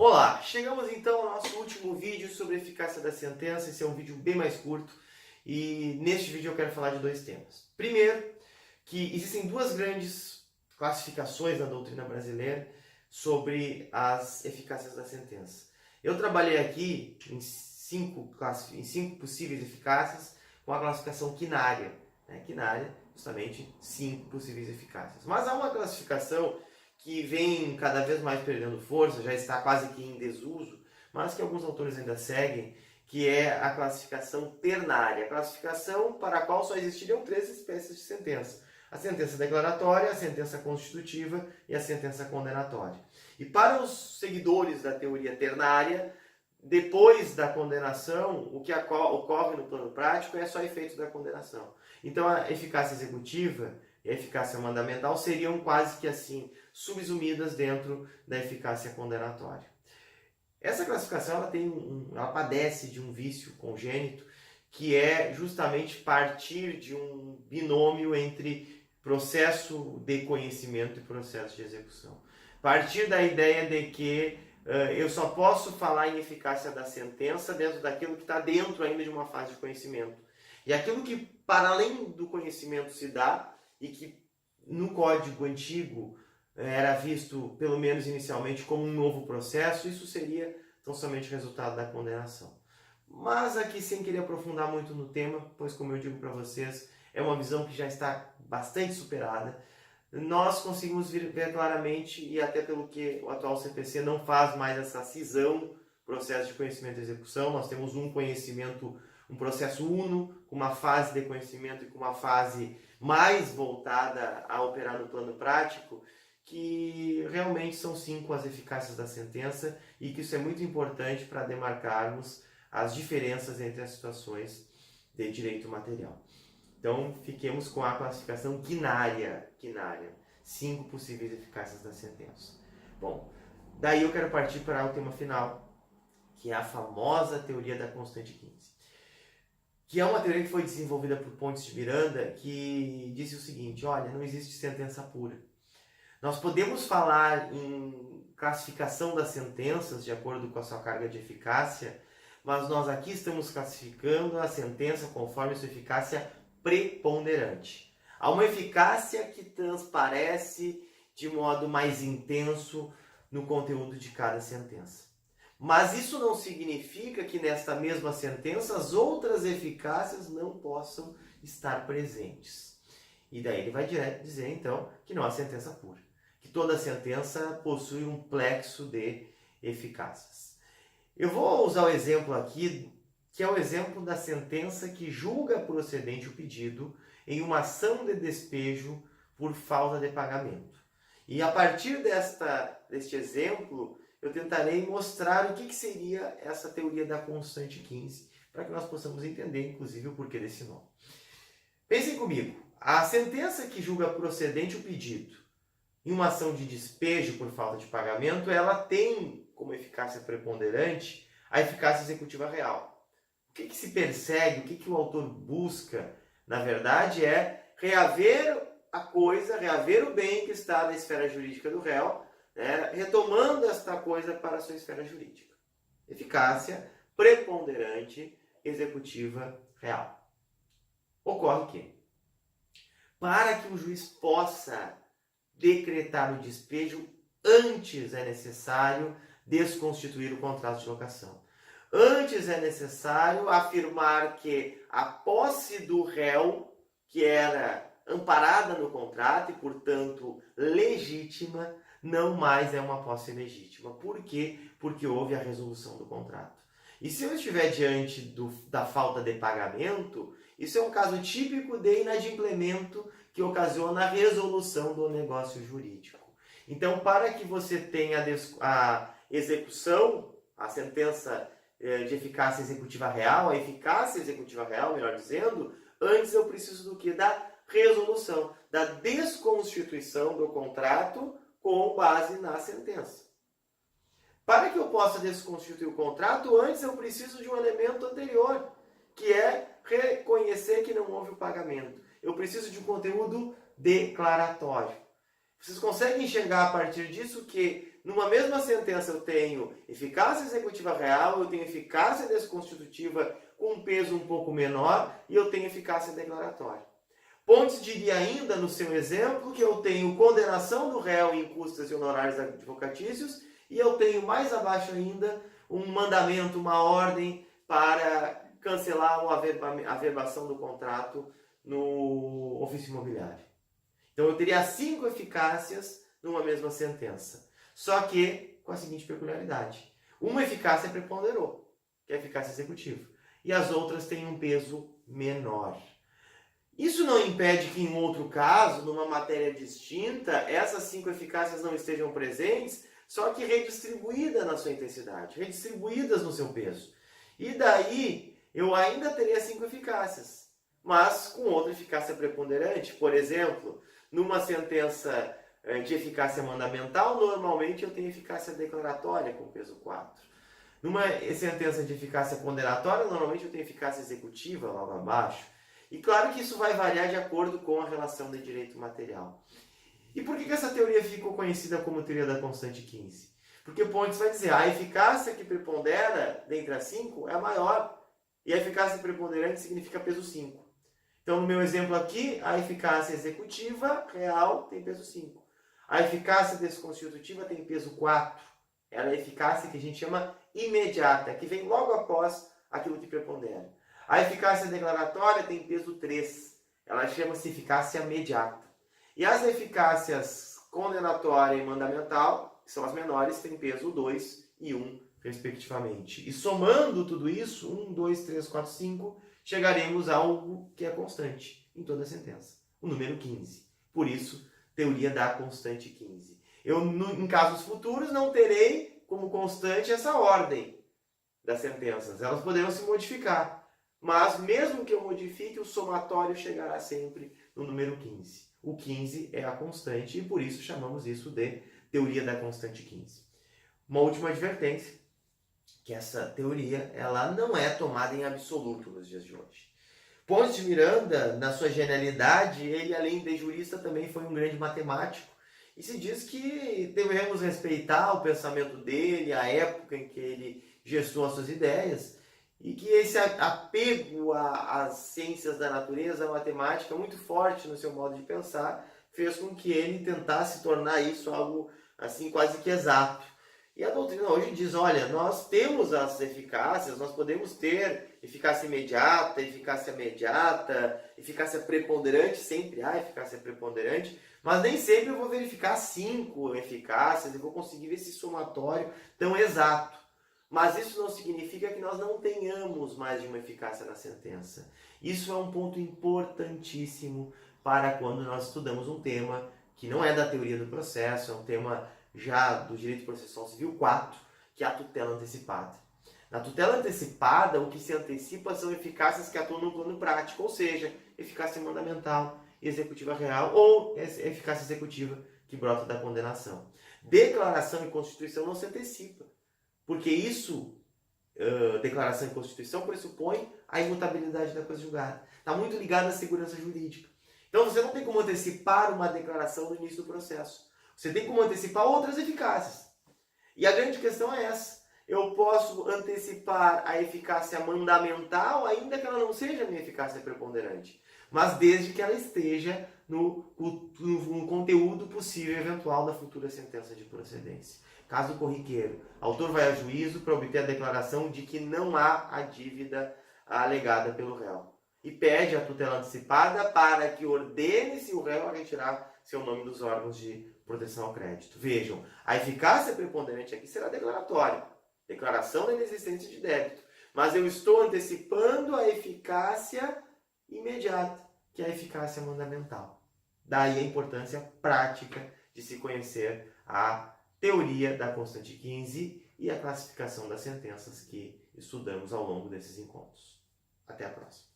Olá, chegamos então ao nosso último vídeo sobre a eficácia da sentença. Esse é um vídeo bem mais curto e neste vídeo eu quero falar de dois temas. Primeiro, que existem duas grandes classificações na doutrina brasileira sobre as eficácias da sentença. Eu trabalhei aqui em cinco possíveis eficácias com a classificação quinária. Quinária, justamente, 5 possíveis eficácias. Mas há uma classificação que vem cada vez mais perdendo força, já está quase que em desuso, mas que alguns autores ainda seguem, que é a classificação ternária, a classificação para a qual só existiriam 3 espécies de sentença: a sentença declaratória, a sentença constitutiva e a sentença condenatória. E para os seguidores da teoria ternária, depois da condenação, o que ocorre no plano prático é só efeito da condenação. Então a eficácia executiva e a eficácia mandamental seriam quase que assim subsumidas dentro da eficácia condenatória. Essa classificação ela padece de um vício congênito, que é justamente partir de um binômio entre processo de conhecimento e processo de execução. Partir da ideia de que eu só posso falar em eficácia da sentença dentro daquilo que está dentro ainda de uma fase de conhecimento. E aquilo que para além do conhecimento se dá e que no código antigo era visto, pelo menos inicialmente, como um novo processo, isso seria tão somente resultado da condenação. Mas aqui, sem querer aprofundar muito no tema, pois como eu digo para vocês, é uma visão que já está bastante superada, nós conseguimos ver claramente, e até pelo que o atual CPC não faz mais essa cisão, processo de conhecimento e execução, nós temos um conhecimento, um processo uno, com uma fase de conhecimento e com uma fase mais voltada a operar no plano prático, que realmente são 5 as eficácias da sentença e que isso é muito importante para demarcarmos as diferenças entre as situações de direito material. Então, fiquemos com a classificação quinária, 5 possíveis eficácias da sentença. Bom, daí eu quero partir para o tema final, que é a famosa teoria da constante 15. Que é uma teoria que foi desenvolvida por Pontes de Miranda, que disse o seguinte: olha, não existe sentença pura. Nós podemos falar em classificação das sentenças de acordo com a sua carga de eficácia, mas nós aqui estamos classificando a sentença conforme sua eficácia preponderante. Há uma eficácia que transparece de modo mais intenso no conteúdo de cada sentença. Mas isso não significa que nesta mesma sentença as outras eficácias não possam estar presentes. E daí ele vai direto dizer então que não há sentença pura, que toda sentença possui um plexo de eficácias. Eu vou usar o exemplo aqui, que é o exemplo da sentença que julga procedente o pedido em uma ação de despejo por falta de pagamento. E a partir deste exemplo, eu tentarei mostrar o que seria essa teoria da constante 15, para que nós possamos entender, inclusive, o porquê desse nome. Pensem comigo, a sentença que julga procedente o pedido em uma ação de despejo por falta de pagamento, ela tem como eficácia preponderante a eficácia executiva real. O que se persegue, o que o autor busca, na verdade, é reaver a coisa, reaver o bem que está na esfera jurídica do réu, retomando esta coisa para a sua esfera jurídica. Eficácia preponderante executiva real. Ocorre que, para que o juiz possa decretar o despejo, antes é necessário desconstituir o contrato de locação. Antes é necessário afirmar que a posse do réu, que era amparada no contrato e, portanto, legítima, não mais é uma posse legítima. Por quê? Porque houve a resolução do contrato. E se eu estiver diante da falta de pagamento, isso é um caso típico de inadimplemento que ocasiona a resolução do negócio jurídico. Então, para que você tenha a execução, a sentença de eficácia executiva real, a eficácia executiva real, melhor dizendo, antes eu preciso do que? Da resolução, da desconstituição do contrato com base na sentença. Para que eu possa desconstituir o contrato, antes eu preciso de um elemento anterior, que é reconhecer que não houve o pagamento. Eu preciso de um conteúdo declaratório. Vocês conseguem enxergar a partir disso que numa mesma sentença eu tenho eficácia executiva real, eu tenho eficácia desconstitutiva com um peso um pouco menor e eu tenho eficácia declaratória. Pontes diria ainda no seu exemplo que eu tenho condenação do réu em custas e honorários advocatícios e eu tenho mais abaixo ainda um mandamento, uma ordem para cancelar a averbação do contrato no ofício imobiliário. Então eu teria 5 eficácias numa mesma sentença. Só que com a seguinte peculiaridade. Uma eficácia preponderou, que é a eficácia executiva. E as outras têm um peso menor. Isso não impede que em outro caso, numa matéria distinta, essas 5 eficácias não estejam presentes, só que redistribuídas na sua intensidade, redistribuídas no seu peso. E daí eu ainda teria 5 eficácias, mas com outra eficácia preponderante. Por exemplo, numa sentença de eficácia mandamental, normalmente eu tenho eficácia declaratória com peso 4. Numa sentença de eficácia condenatória, normalmente eu tenho eficácia executiva logo abaixo. E claro que isso vai variar de acordo com a relação de direito material. E por que essa teoria ficou conhecida como teoria da constante 15? Porque Pontes vai dizer, a eficácia que prepondera dentre as 5 é a maior. E a eficácia preponderante significa peso 5. Então, no meu exemplo aqui, a eficácia executiva real tem peso 5. A eficácia desconstitutiva tem peso 4. Ela é a eficácia que a gente chama imediata, que vem logo após aquilo que prepondera. A eficácia declaratória tem peso 3. Ela chama-se eficácia imediata. E as eficácias condenatória e mandamental, que são as menores, têm peso 2 e 1, respectivamente. E somando tudo isso, 1, 2, 3, 4, 5, chegaremos a algo que é constante em toda a sentença, o número 15. Por isso, teoria da constante 15. Eu, em casos futuros, não terei como constante essa ordem das sentenças. Elas poderão se modificar. Mas, mesmo que eu modifique, o somatório chegará sempre no número 15. O 15 é a constante e, por isso, chamamos isso de teoria da constante 15. Uma última advertência, que essa teoria ela não é tomada em absoluto nos dias de hoje. Pontes de Miranda, na sua genialidade, ele, além de jurista, também foi um grande matemático. E se diz que devemos respeitar o pensamento dele, a época em que ele gestou as suas ideias, e que esse apego às ciências da natureza, à matemática, muito forte no seu modo de pensar, fez com que ele tentasse tornar isso algo assim quase que exato. E a doutrina hoje diz, olha, nós temos as eficácias, nós podemos ter eficácia imediata, eficácia preponderante, sempre há eficácia preponderante, mas nem sempre eu vou verificar 5 eficácias e vou conseguir esse somatório tão exato. Mas isso não significa que nós não tenhamos mais de uma eficácia na sentença. Isso é um ponto importantíssimo para quando nós estudamos um tema que não é da teoria do processo, é um tema já do direito processual civil 4, que é a tutela antecipada. Na tutela antecipada, o que se antecipa são eficácias que atuam no plano prático, ou seja, eficácia mandamental, executiva real ou eficácia executiva que brota da condenação. Declaração e constituição não se antecipa, porque isso, declaração e constituição, pressupõe a imutabilidade da coisa julgada. Está muito ligado à segurança jurídica. Então você não tem como antecipar uma declaração no início do processo. Você tem como antecipar outras eficácias. E a grande questão é essa. Eu posso antecipar a eficácia mandamental, ainda que ela não seja a minha eficácia preponderante, mas desde que ela esteja no conteúdo possível e eventual da futura sentença de procedência. Caso corriqueiro, o autor vai a juízo para obter a declaração de que não há a dívida alegada pelo réu. E pede a tutela antecipada para que ordene-se o réu a retirar seu nome dos órgãos de proteção ao crédito. Vejam, a eficácia preponderante aqui será declaratória. Declaração da inexistência de débito. Mas eu estou antecipando a eficácia imediata, que é a eficácia mandamental. Daí a importância prática de se conhecer a teoria da constante 15 e a classificação das sentenças que estudamos ao longo desses encontros. Até a próxima.